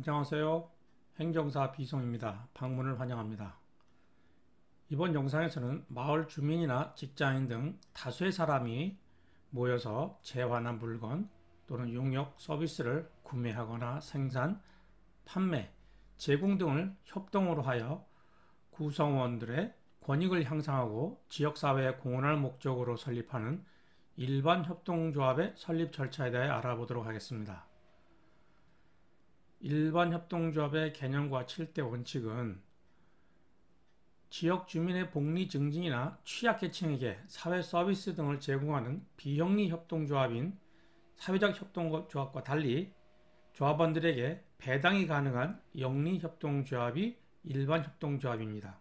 안녕하세요. 행정사 비송입니다. 방문을 환영합니다. 이번 영상에서는 마을 주민이나 직장인 등 다수의 사람이 모여서 재화나 물건 또는 용역 서비스를 구매하거나 생산, 판매, 제공 등을 협동으로 하여 구성원들의 권익을 향상하고 지역사회에 공헌할 목적으로 설립하는 일반 협동조합의 설립 절차에 대해 알아보도록 하겠습니다. 일반 협동조합의 개념과 7대 원칙은 지역 주민의 복리 증진이나 취약계층에게 사회 서비스 등을 제공하는 비영리 협동조합인 사회적 협동조합과 달리 조합원들에게 배당이 가능한 영리 협동조합이 일반 협동조합입니다.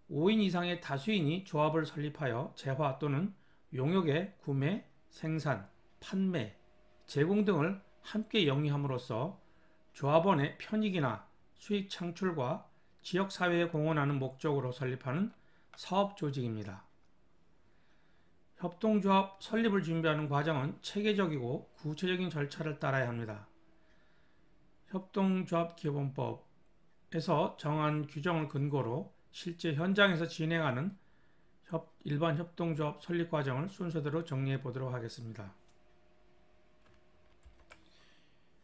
5인 이상의 다수인이 조합을 설립하여 재화 또는 용역의 구매, 생산, 판매, 제공 등을 함께 영위함으로써 조합원의 편익이나 수익 창출과 지역사회에 공헌하는 목적으로 설립하는 사업조직입니다. 협동조합 설립을 준비하는 과정은 체계적이고 구체적인 절차를 따라야 합니다. 협동조합기본법에서 정한 규정을 근거로 실제 현장에서 진행하는 일반 협동조합 설립 과정을 순서대로 정리해 보도록 하겠습니다.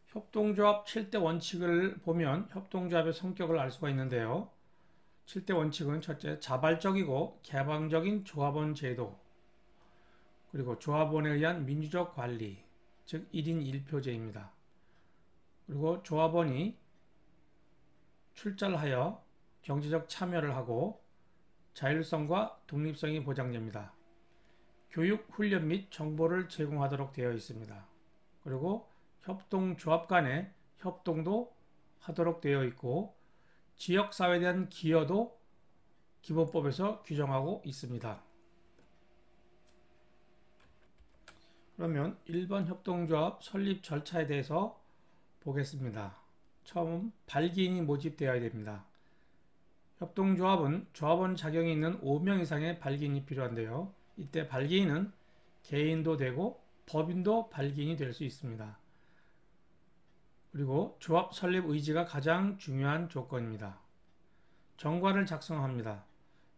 협동조합 7대 원칙을 보면 협동조합의 성격을 알 수가 있는데요. 7대 원칙은 첫째, 자발적이고 개방적인 조합원 제도, 그리고 조합원에 의한 민주적 관리, 즉 1인 1표제입니다. 그리고 조합원이 출자를 하여 경제적 참여를 하고 자율성과 독립성이 보장됩니다. 교육, 훈련 및 정보를 제공하도록 되어 있습니다. 그리고 협동조합 간의 협동도 하도록 되어 있고 지역사회에 대한 기여도 기본법에서 규정하고 있습니다. 그러면 일반 협동조합 설립 절차에 대해서 보겠습니다. 처음 발기인이 모집되어야 됩니다. 협동조합은 조합원 자격이 있는 5명 이상의 발기인이 필요한데요. 이때 발기인은 개인도 되고 법인도 발기인이 될 수 있습니다. 그리고 조합 설립 의지가 가장 중요한 조건입니다. 정관을 작성합니다.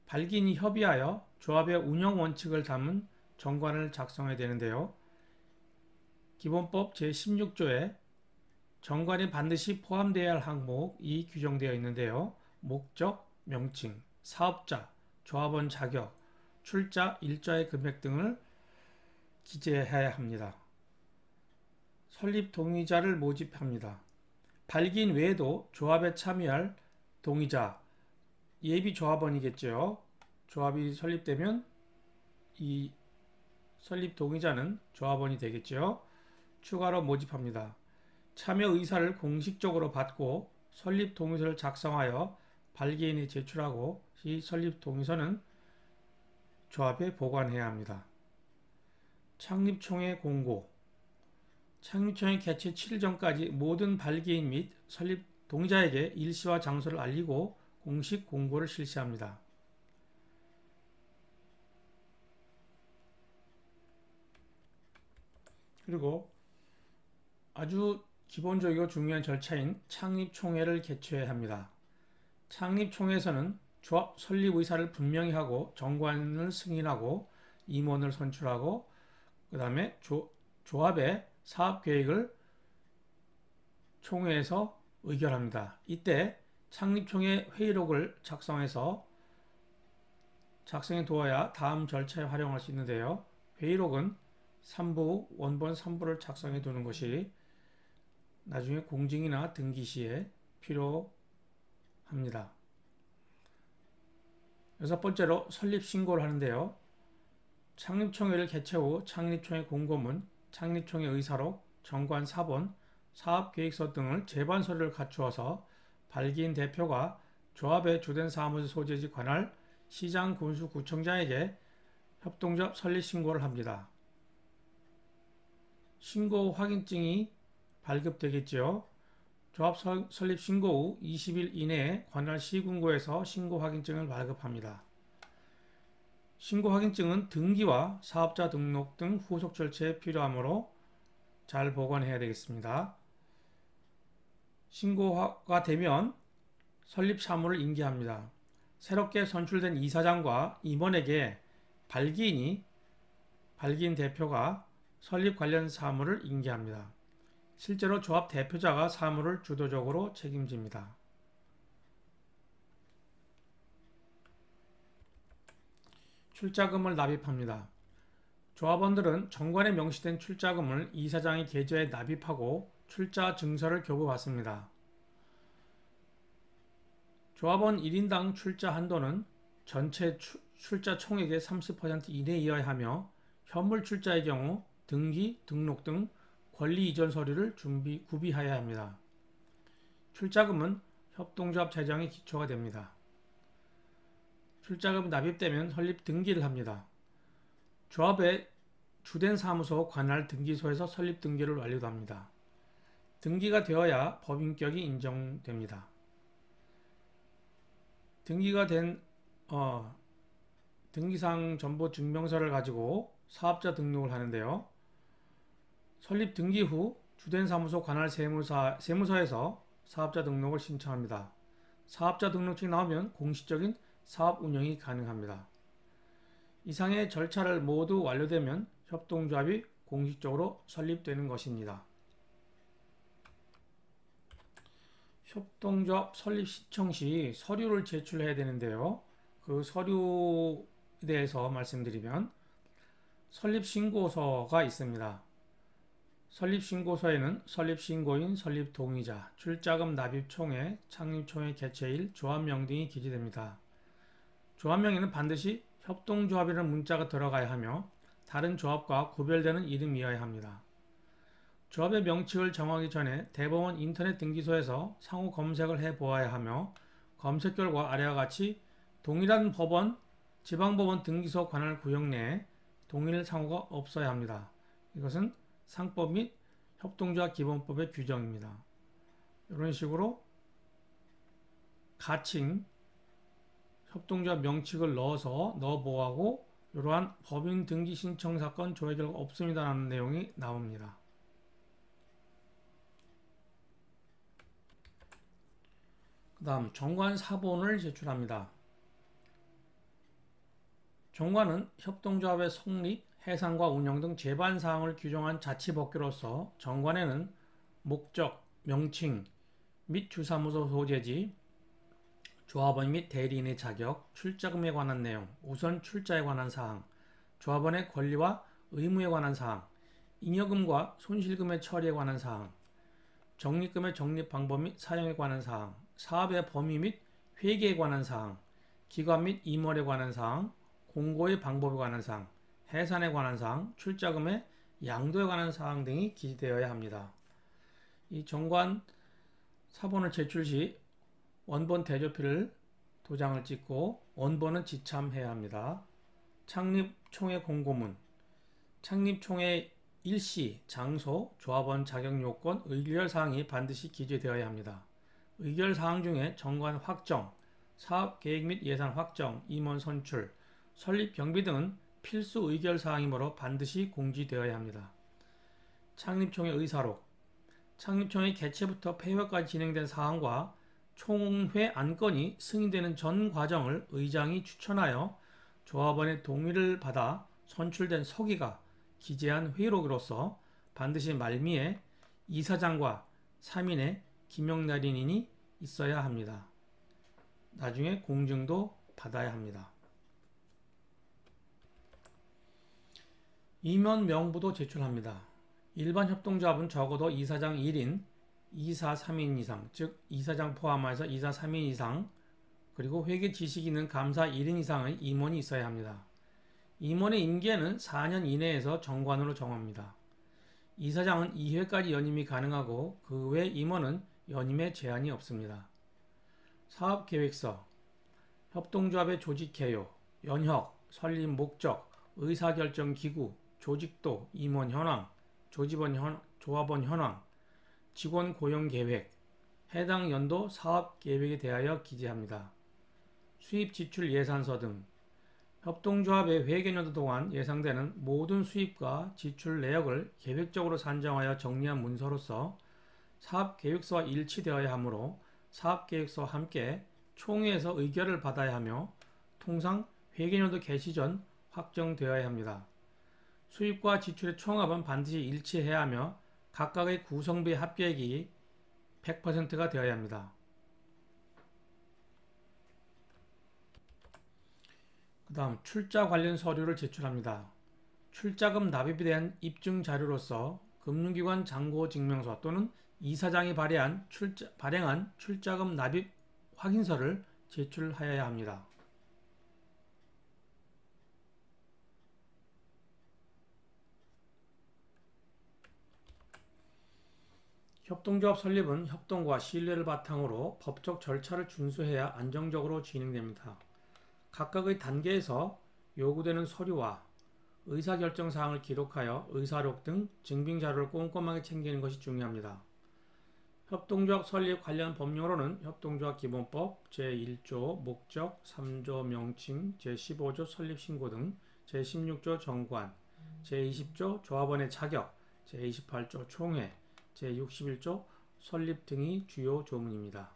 발기인이 협의하여 조합의 운영 원칙을 담은 정관을 작성해야 되는데요. 기본법 제16조에 정관에 반드시 포함되어야 할 항목이 규정되어 있는데요. 목적, 명칭, 사업자, 조합원 자격, 출자, 일자의 금액 등을 기재해야 합니다. 설립 동의자를 모집합니다. 발기인 외에도 조합에 참여할 동의자, 예비 조합원이겠죠. 조합이 설립되면 이 설립 동의자는 조합원이 되겠죠. 추가로 모집합니다. 참여 의사를 공식적으로 받고 설립 동의서를 작성하여 발기인에 제출하고 이 설립 동의서는 조합에 보관해야 합니다. 창립총회 공고. 창립총회 개최 7일 전까지 모든 발기인 및 설립 동의자에게 일시와 장소를 알리고 공식 공고를 실시합니다. 그리고 아주 기본적이고 중요한 절차인 창립총회를 개최해야 합니다. 창립총회에서는 조합 설립 의사를 분명히 하고 정관을 승인하고 임원을 선출하고 그 다음에 조합의 사업계획을 총회에서 의결합니다. 이때 창립총회 회의록을 작성해 두어야 다음 절차에 활용할 수 있는데요. 회의록은 3부, 원본 3부를 작성해 두는 것이 나중에 공증이나 등기 시에 필요합니다. 여섯 번째로 설립 신고를 하는데요. 창립총회를 개최 후 창립총회 공고문, 창립총회 의사록, 정관 사본, 사업계획서 등을 제반 서류를 갖추어서 발기인 대표가 조합의 주된 사무소 소재지 관할 시장 군수 구청장에게 협동조합 설립 신고를 합니다. 신고 확인증이 발급되겠지요. 조합 설립 신고 후 20일 이내에 관할 시군구에서 신고 확인증을 발급합니다. 신고 확인증은 등기와 사업자 등록 등 후속 절차에 필요하므로 잘 보관해야 되겠습니다. 신고가 되면 설립 사무를 인계합니다. 새롭게 선출된 이사장과 임원에게 발기인 대표가 설립 관련 사무를 인계합니다. 실제로 조합 대표자가 사무를 주도적으로 책임집니다. 출자금을 납입합니다. 조합원들은 정관에 명시된 출자금을 이사장의 계좌에 납입하고 출자 증서를 교부받습니다. 조합원 1인당 출자 한도는 전체 출자 총액의 30% 이내이어야 하며 현물 출자의 경우 등기, 등록 등 권리 이전 서류를 구비하여야 합니다. 출자금은 협동조합 재정의 기초가 됩니다. 출자금이 납입되면 설립 등기를 합니다. 조합의 주된 사무소 관할 등기소에서 설립 등기를 완료도 합니다. 등기가 되어야 법인격이 인정됩니다. 등기가 된 등기상 전부 증명서를 가지고 사업자 등록을 하는데요. 설립 등기 후 주된 사무소 관할 세무서에서 사업자 등록을 신청합니다. 사업자 등록증이 나오면 공식적인 사업 운영이 가능합니다. 이상의 절차를 모두 완료되면 협동조합이 공식적으로 설립되는 것입니다. 협동조합 설립 신청 시 서류를 제출해야 되는데요. 그 서류에 대해서 말씀드리면 설립신고서가 있습니다. 설립신고서에는 설립신고인, 설립동의자, 출자금 납입총회, 창립총회 개최일, 조합명 등이 기재됩니다. 조합명에는 반드시 협동조합이라는 문자가 들어가야 하며 다른 조합과 구별되는 이름이어야 합니다. 조합의 명칭을 정하기 전에 대법원 인터넷 등기소에서 상호 검색을 해보아야 하며 검색 결과 아래와 같이 동일한 법원, 지방법원 등기소 관할 구역 내에 동일 상호가 없어야 합니다. 이것은 상법 및 협동조합 기본법의 규정입니다. 이런 식으로 가칭, 협동조합 명칭을 넣어보아고 이러한 법인 등기 신청 사건 조회 결과 없습니다라는 내용이 나옵니다. 그 다음 정관 사본을 제출합니다. 정관은 협동조합의 성립, 해산과 운영 등 제반사항을 규정한 자치법규로서 정관에는 목적, 명칭 및 주사무소 소재지, 조합원 및 대리인의 자격, 출자금에 관한 내용, 우선 출자에 관한 사항, 조합원의 권리와 의무에 관한 사항, 잉여금과 손실금의 처리에 관한 사항, 적립금의 적립 방법 및 사용에 관한 사항, 사업의 범위 및 회계에 관한 사항, 기관 및 임원에 관한 사항, 공고의 방법에 관한 사항, 해산에 관한 사항, 출자금의 양도에 관한 사항 등이 기재되어야 합니다. 이 정관 사본을 제출 시 원본 대조필을 도장을 찍고 원본은 지참해야 합니다. 창립총회 공고문, 창립총회 일시, 장소, 조합원 자격 요건, 의결사항이 반드시 기재되어야 합니다. 의결사항 중에 정관 확정, 사업계획 및 예산 확정, 임원 선출, 설립 경비 등은 필수 의결사항이므로 반드시 공지되어야 합니다. 창립총회 의사록, 창립총회 개최부터 폐회까지 진행된 사항과 총회 안건이 승인되는 전 과정을 의장이 추천하여 조합원의 동의를 받아 선출된 서기가 기재한 회의록으로서 반드시 말미에 이사장과 3인의 기명날인인이 있어야 합니다. 나중에 공증도 받아야 합니다. 임원 명부도 제출합니다. 일반 협동조합은 적어도 이사장 1인, 이사 3인 이상, 즉 이사장 포함해서 이사 3인 이상, 그리고 회계 지식이 있는 감사 1인 이상의 임원이 있어야 합니다. 임원의 임기에는 4년 이내에서 정관으로 정합니다. 이사장은 2회까지 연임이 가능하고 그 외 임원은 연임에 제한이 없습니다. 사업계획서, 협동조합의 조직개요, 연혁, 설립 목적, 의사결정기구, 조직도, 임원 현황, 조합원 현황, 직원 고용계획, 해당 연도 사업계획에 대하여 기재합니다. 수입 지출 예산서 등 협동조합의 회계연도 동안 예상되는 모든 수입과 지출 내역을 계획적으로 산정하여 정리한 문서로서 사업계획서와 일치되어야 하므로 사업계획서와 함께 총회에서 의결을 받아야 하며 통상 회계연도 개시 전 확정되어야 합니다. 수입과 지출의 총합은 반드시 일치해야 하며 각각의 구성비의 합계액이 100%가 되어야 합니다. 그 다음 출자 관련 서류를 제출합니다. 출자금 납입에 대한 입증 자료로서 금융기관 잔고증명서 또는 이사장이 발행한 출자금 납입 확인서를 제출하여야 합니다. 협동조합 설립은 협동과 신뢰를 바탕으로 법적 절차를 준수해야 안정적으로 진행됩니다. 각각의 단계에서 요구되는 서류와 의사결정 사항을 기록하여 의사록 등 증빙자료를 꼼꼼하게 챙기는 것이 중요합니다. 협동조합 설립 관련 법령으로는 협동조합 기본법 제1조 목적, 3조 명칭, 제15조 설립신고 등 제16조 정관, 제20조 조합원의 자격, 제28조 총회, 제61조 설립 등이 주요 조문입니다.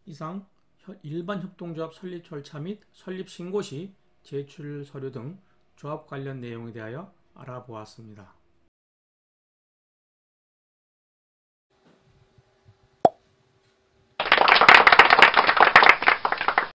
이상 일반 협동조합 설립 절차 및 설립 신고 시 제출 서류 등 조합 관련 내용에 대하여 알아보았습니다.